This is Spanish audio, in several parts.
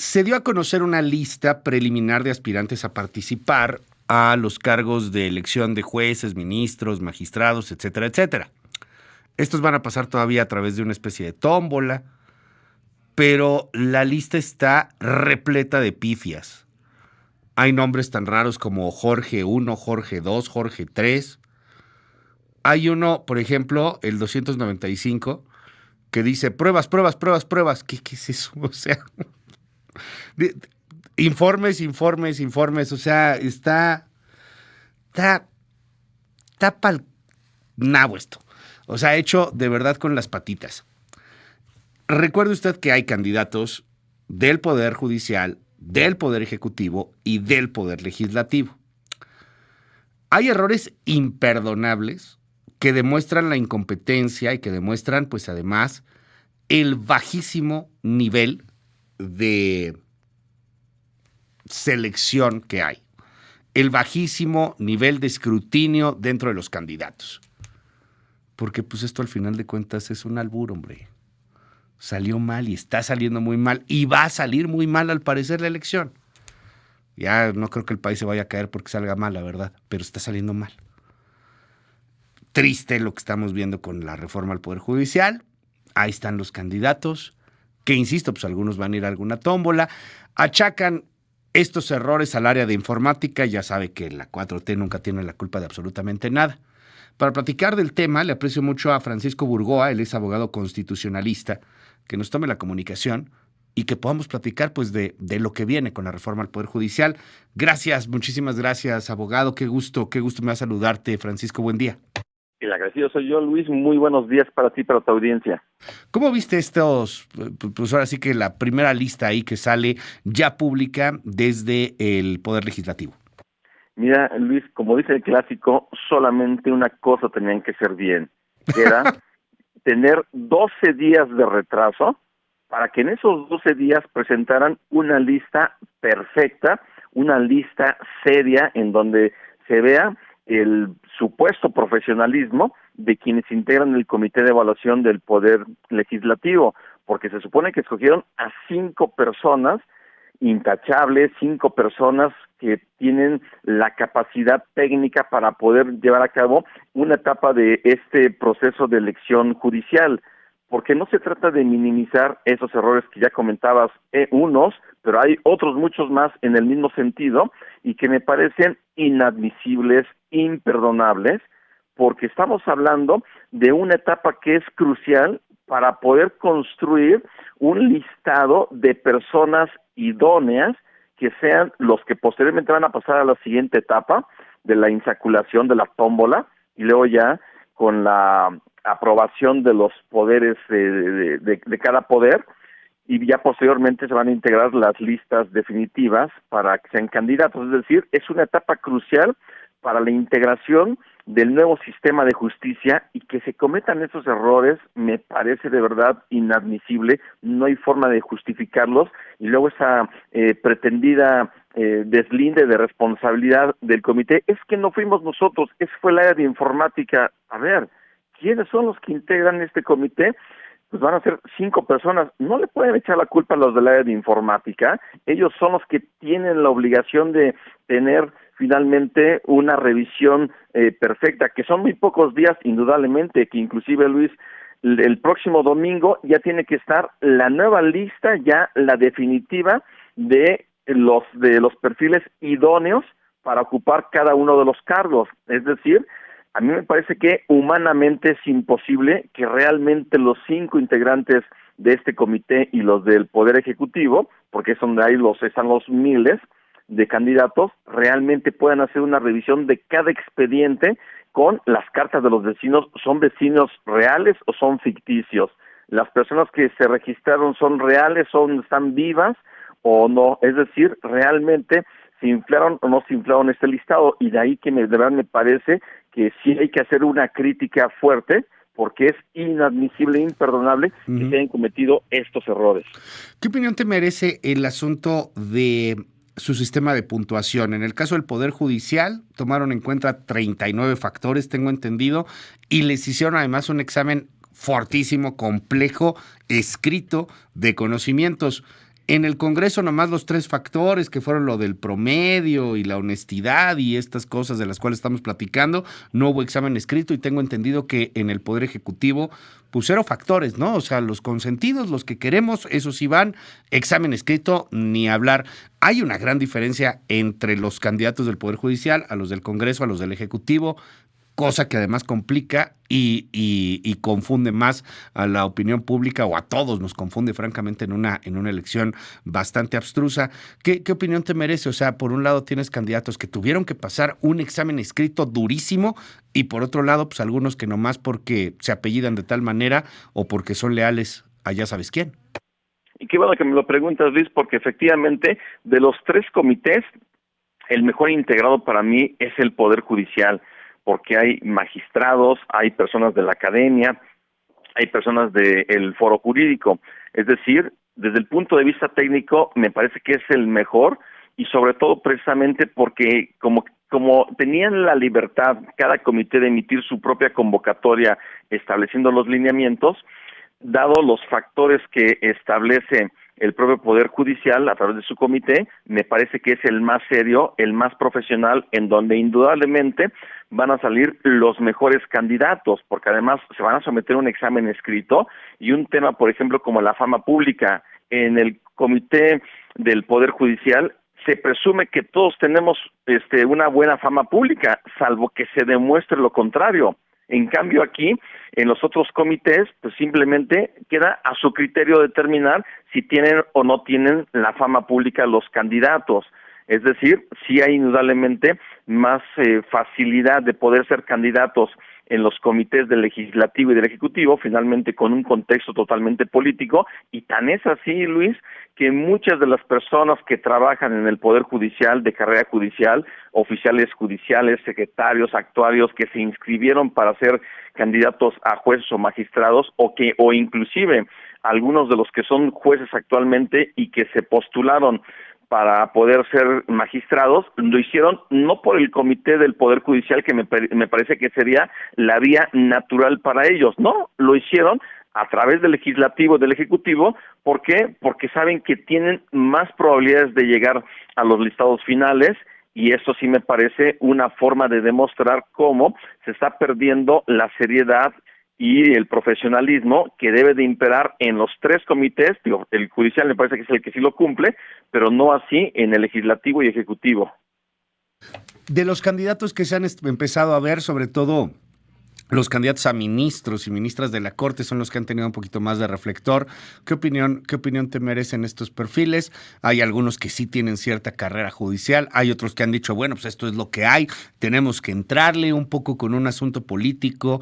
Se dio a conocer una lista preliminar de aspirantes a participar a los cargos de elección de jueces, ministros, magistrados, etcétera, etcétera. Estos van a pasar todavía a través de una especie de tómbola, pero la lista está repleta de pifias. Hay nombres tan raros como Jorge 1, Jorge 2, Jorge 3. Hay uno, por ejemplo, el 295, que dice pruebas, pruebas, pruebas, pruebas. ¿Qué es eso? O sea, informes, informes, informes. O sea, está pa'l nabo esto. O sea, hecho de verdad con las patitas. Recuerde usted que hay candidatos del Poder Judicial, del Poder Ejecutivo y del Poder Legislativo. Hay errores imperdonables que demuestran la incompetencia y que demuestran, pues además, el bajísimo nivel de selección que hay. El bajísimo nivel de escrutinio dentro de los candidatos. Porque pues esto al final de cuentas es un albur, hombre. Salió mal y está saliendo muy mal y va a salir muy mal al parecer la elección. Ya no creo que el país se vaya a caer porque salga mal, la verdad, pero está saliendo mal. Triste lo que estamos viendo con la reforma al Poder Judicial. Ahí están los candidatos, que insisto, pues algunos van a ir a alguna tómbola. Achacan estos errores al área de informática. Ya sabe que la 4T nunca tiene la culpa de absolutamente nada. Para platicar del tema, le aprecio mucho a Francisco Burgoa, él es abogado constitucionalista, que nos tome la comunicación y que podamos platicar pues de lo que viene con la reforma al Poder Judicial. Gracias, muchísimas gracias, abogado. Qué gusto me va a saludarte, Francisco. Buen día. El agradecido soy yo, Luis. Muy buenos días para ti y para tu audiencia. ¿Cómo viste estos, pues ahora sí que la primera lista ahí que sale ya pública desde el Poder Legislativo? Mira, Luis, como dice el clásico, solamente una cosa tenían que ser bien, que era tener 12 días de retraso para que en esos 12 días presentaran una lista perfecta, una lista seria en donde se vea el supuesto profesionalismo de quienes integran el Comité de Evaluación del Poder Legislativo, porque se supone que escogieron a 5 personas intachables, 5 personas que tienen la capacidad técnica para poder llevar a cabo una etapa de este proceso de elección judicial, porque no se trata de minimizar esos errores que ya comentabas, unos, pero hay otros muchos más en el mismo sentido y que me parecen inadmisibles, imperdonables, porque estamos hablando de una etapa que es crucial para poder construir un listado de personas idóneas que sean los que posteriormente van a pasar a la siguiente etapa de la insaculación de la tómbola y luego ya con la aprobación de los poderes de cada poder y ya posteriormente se van a integrar las listas definitivas para que sean candidatos. Es decir, es una etapa crucial para la integración del nuevo sistema de justicia y que se cometan esos errores me parece de verdad inadmisible, no hay forma de justificarlos y luego esa pretendida deslinde de responsabilidad del comité, es que no fuimos nosotros, ese fue el área de informática. A ver, ¿quiénes son los que integran este comité? Pues van a ser 5 personas, no le pueden echar la culpa a los del área de informática, ellos son los que tienen la obligación de tener finalmente una revisión perfecta, que son muy pocos días indudablemente, que inclusive Luis, el próximo domingo ya tiene que estar la nueva lista, ya la definitiva de los perfiles idóneos para ocupar cada uno de los cargos, es decir, a mí me parece que humanamente es imposible que realmente los 5 integrantes de este comité y los del Poder Ejecutivo, porque es donde están los miles de candidatos, realmente puedan hacer una revisión de cada expediente con las cartas de los vecinos. ¿Son vecinos reales o son ficticios? ¿Las personas que se registraron son reales, están vivas o no? Es decir, realmente se inflaron o no se inflaron este listado, y de ahí que de verdad me parece que sí hay que hacer una crítica fuerte porque es inadmisible, imperdonable que se hayan cometido estos errores. ¿Qué opinión te merece el asunto de su sistema de puntuación? En el caso del Poder Judicial, tomaron en cuenta 39 factores, tengo entendido, y les hicieron además un examen fortísimo, complejo, escrito, de conocimientos. En el Congreso nomás los 3 factores que fueron lo del promedio y la honestidad y estas cosas de las cuales estamos platicando, no hubo examen escrito y tengo entendido que en el Poder Ejecutivo, pues 0 factores, ¿no? O sea, los consentidos, los que queremos, esos sí van, examen escrito, ni hablar. Hay una gran diferencia entre los candidatos del Poder Judicial, a los del Congreso, a los del Ejecutivo, cosa que además complica y confunde más a la opinión pública o a todos nos confunde francamente en una elección bastante abstrusa. ¿Qué opinión te merece? O sea, por un lado tienes candidatos que tuvieron que pasar un examen escrito durísimo y por otro lado, pues algunos que nomás porque se apellidan de tal manera o porque son leales a ya sabes quién. Y qué bueno que me lo preguntas, Luis, porque efectivamente de los 3 comités, el mejor integrado para mí es el Poder Judicial, porque hay magistrados, hay personas de la academia, hay personas del foro jurídico. Es decir, desde el punto de vista técnico, me parece que es el mejor y sobre todo precisamente porque como tenían la libertad cada comité de emitir su propia convocatoria estableciendo los lineamientos, dado los factores que establece el propio Poder Judicial a través de su comité, me parece que es el más serio, el más profesional, en donde indudablemente van a salir los mejores candidatos, porque además se van a someter a un examen escrito y un tema, por ejemplo, como la fama pública. En el comité del Poder Judicial se presume que todos tenemos una buena fama pública, salvo que se demuestre lo contrario. En cambio aquí, en los otros comités, pues simplemente queda a su criterio determinar si tienen o no tienen la fama pública los candidatos. Es decir, sí hay indudablemente más facilidad de poder ser candidatos en los comités del Legislativo y del Ejecutivo, finalmente con un contexto totalmente político, y tan es así, Luis, que muchas de las personas que trabajan en el Poder Judicial, de carrera judicial, oficiales judiciales, secretarios, actuarios, que se inscribieron para ser candidatos a jueces o magistrados, o inclusive algunos de los que son jueces actualmente y que se postularon para poder ser magistrados, lo hicieron no por el comité del Poder Judicial, que me parece que sería la vía natural para ellos, no, lo hicieron a través del Legislativo, del Ejecutivo. ¿Por qué? Porque saben que tienen más probabilidades de llegar a los listados finales, y eso sí me parece una forma de demostrar cómo se está perdiendo la seriedad y el profesionalismo que debe de imperar en los 3 comités. Digo, el judicial me parece que es el que sí lo cumple, pero no así en el legislativo y ejecutivo. De los candidatos que se han empezado a ver, sobre todo los candidatos a ministros y ministras de la Corte son los que han tenido un poquito más de reflector. ¿Qué opinión te merecen estos perfiles? Hay algunos que sí tienen cierta carrera judicial, hay otros que han dicho, bueno, pues esto es lo que hay, tenemos que entrarle un poco con un asunto político,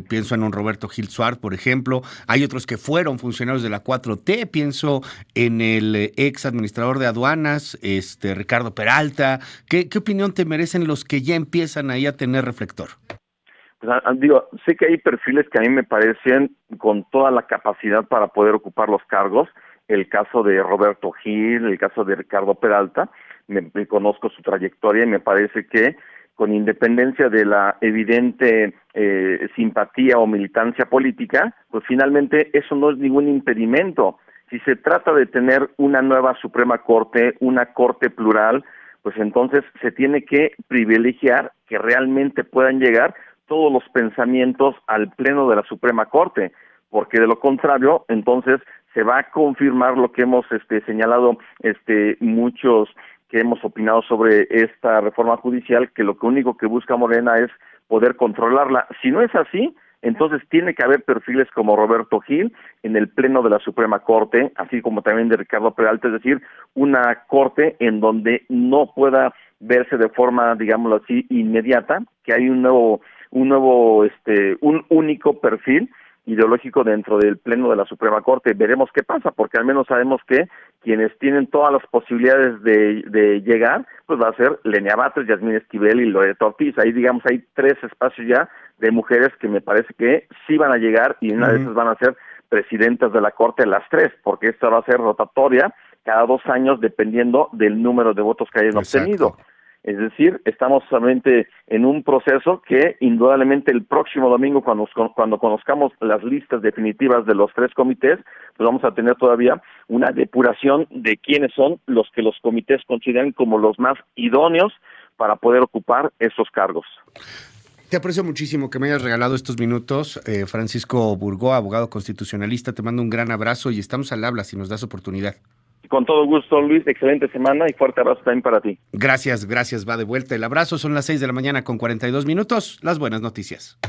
pienso en un Roberto Gil Suárez, por ejemplo, hay otros que fueron funcionarios de la 4T, pienso en el ex administrador de aduanas, Ricardo Peralta. ¿Qué opinión te merecen los que ya empiezan ahí a tener reflector? Pues, digo, sé que hay perfiles que a mí me parecen con toda la capacidad para poder ocupar los cargos. El caso de Roberto Gil, el caso de Ricardo Peralta, me conozco su trayectoria y me parece que con independencia de la evidente simpatía o militancia política, pues finalmente eso no es ningún impedimento. Si se trata de tener una nueva Suprema Corte, una corte plural, pues entonces se tiene que privilegiar que realmente puedan llegar todos los pensamientos al Pleno de la Suprema Corte, porque de lo contrario, entonces se va a confirmar lo que hemos señalado muchos que hemos opinado sobre esta reforma judicial, que lo único que busca Morena es poder controlarla. Si no es así, entonces tiene que haber perfiles como Roberto Gil en el Pleno de la Suprema Corte, así como también de Ricardo Peralta, es decir, una corte en donde no pueda verse de forma, digámoslo así, inmediata, que hay un único perfil ideológico dentro del Pleno de la Suprema Corte. Veremos qué pasa, porque al menos sabemos que quienes tienen todas las posibilidades de llegar, pues va a ser Lenia Batres, Yasmín Esquivel y Loreto Ortiz. Ahí, digamos, hay 3 espacios ya de mujeres que me parece que sí van a llegar, y una de esas van a ser presidentas de la Corte, las 3, porque esta va a ser rotatoria cada 2 años dependiendo del número de votos que hayan obtenido. Es decir, estamos solamente en un proceso que indudablemente el próximo domingo, cuando conozcamos las listas definitivas de los 3 comités, pues vamos a tener todavía una depuración de quiénes son los que los comités consideran como los más idóneos para poder ocupar esos cargos. Te aprecio muchísimo que me hayas regalado estos minutos. Francisco Burgó, abogado constitucionalista, te mando un gran abrazo y estamos al habla si nos das oportunidad. Con todo gusto, Luis. Excelente semana y fuerte abrazo también para ti. Gracias, va de vuelta el abrazo. Son las 6 de la mañana con 42 minutos. Las buenas noticias.